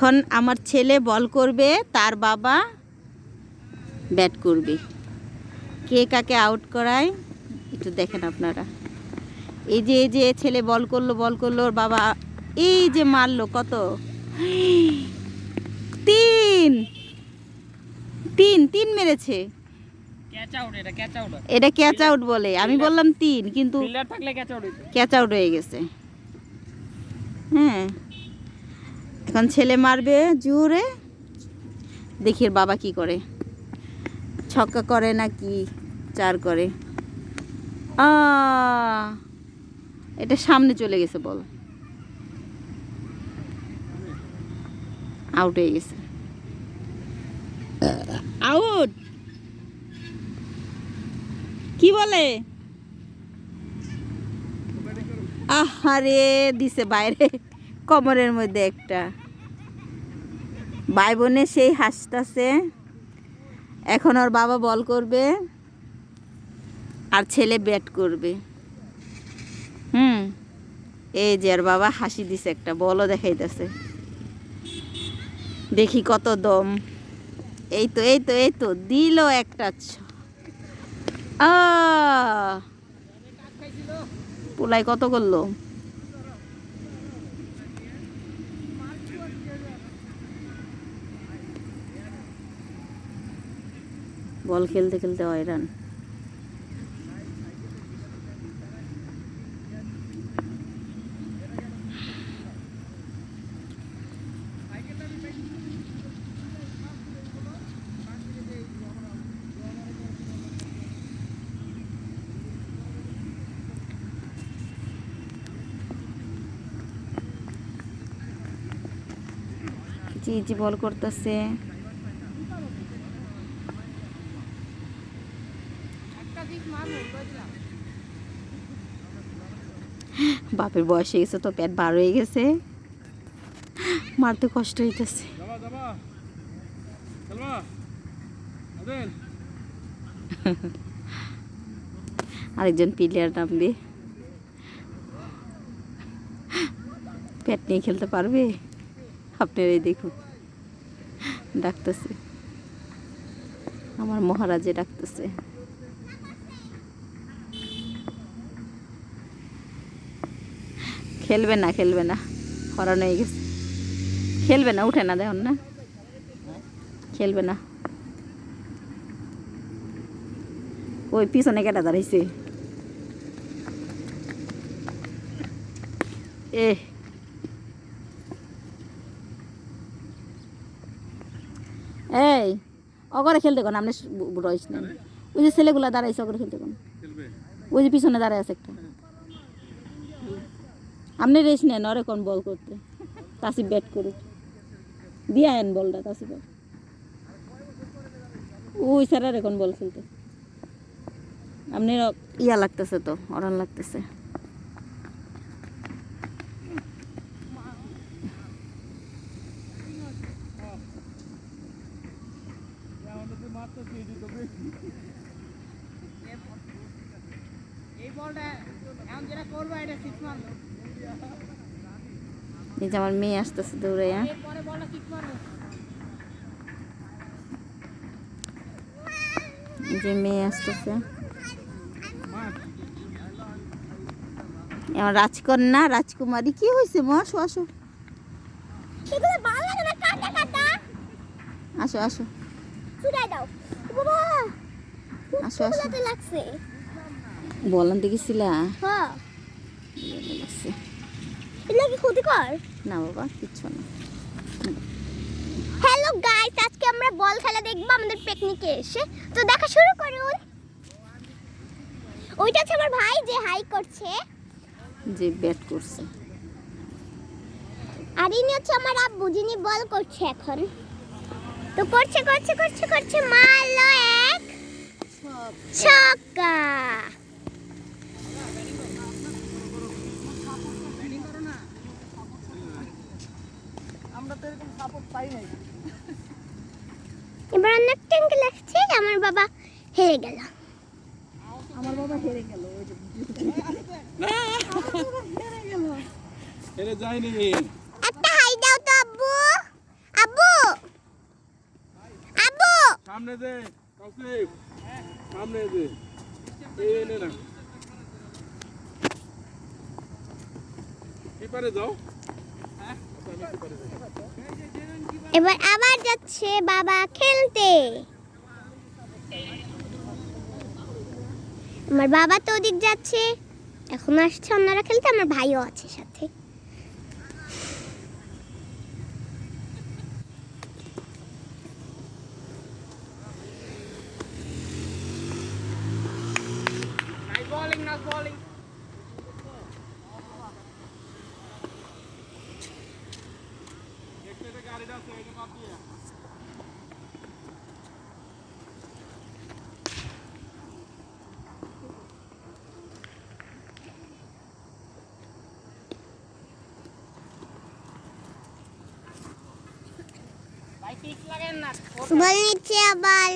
এখন আমার ছেলে বল করবে, তার বাবা ব্যাট করবে। কে কাকে আউট করায় একটু দেখেন আপনারা। এই যে ছেলে বল করলো, ওর বাবা এই যে মারলো, কত, তিন তিন তিন মেরেছে। এটা ক্যাচ আউট বলে, আমি বললাম তিন, কিন্তু ক্যাচ আউট হয়ে গেছে। হ্যাঁ, এখন ছেলে মারবে জোরে, দেখি এর বাবা কি করে, ছক্কা করে নাকি চার করে। এটা সামনে চলে গেছে, বল আউট হয়ে গেছে, আউট। কি বলে, আহারে দিছে বাইরে, কোমরের মধ্যে একটা। ভাই বোনে সেই হাসতাছে। এখন ওর বাবা বল করবে আর ছেলে ব্যাট করবে। এই যে আর বাবা হাসি দিছে, একটা বলও দেখাইতেছে, দেখি কত দম। এই তো দিল একটা। পোলাই কত করলো। বল খেলতে খেলতে হয়রান। জি বল করতেছে, বাপের বয়স হয়ে গেছে তো, পেট বার হয়ে গেছে, মারতে কষ্ট হইতেছে। আরেকজন প্লেয়ার নামবে, পেট নিয়ে খেলতে পারবে? আপনারাই দেখুন, ডাকতেছে, আমার মহারাজে ডাকতেছে। খেলবে না, হরানো হয়ে গেছে, খেলবে না, উঠে না, দেখুন না, খেলবে না। ওই পিছনে কেটা দাঁড়াইছে, এই অগরে খেলতে কোন, আপনি রয়েছ না, ওই যে ছেলেগুলা দাঁড়াইছে, অগরে খেলতে কোন, ওই যে পিছনে দাঁড়ায় আছে একটা, আপনি রেস নেন, ওরে কোন বল করতে, তাসিফ ব্যাট করুক, দিয়ে আয়েন বলটা তাসিফ, ওই স্যার এখন বল খেলতে। আপনি ইয়া লাগতেছে তো, অরান লাগতেছে। এই যে আমার মেয়ে আসতেছে দৌড়াইয়া, যে মেয়ে আসতেছে, আমার রাজকন্যা রাজকুমারী। কি হয়েছে মা, আসো আসো আসো আসো আসো আসো, বলান দেখেছিলা না বাবা, কিচ্ছু না। হ্যালো গাইস, আজকে আমরা বল খেলা দেখবো আমাদের পিকনিকে এসে। তো দেখা শুরু করুন। ওইটা হচ্ছে আমার ভাই যে হাই করছে, যে ব্যাট করছে, আর ইনি হচ্ছে আমার আব্বু যিনি বল করছে এখন। তো করছে করছে করছে করছে, মারলো এক ছক্কা। এবার অনেক ট্যাঙ্ক লাগছে, আমার বাবা হেরে গেল। আমার বাবা হেরে গেল, একটা হাই দাও তো আব্বু। সামনে দে কাউসিফ সামনে দে এই নে না কিপারে যাও হ্যাঁ আমি কিপারে যাই এবার আবার যাচ্ছে বাবা খেলতে। আমার বাবা তো ওদিক যাচ্ছে, এখন আসছে অন্যরা খেলতে, আমার ভাইও আছে সাথে। একটা গাড়িটা আছে এটা বাদ দিয়া বল নিচ্ছে আবার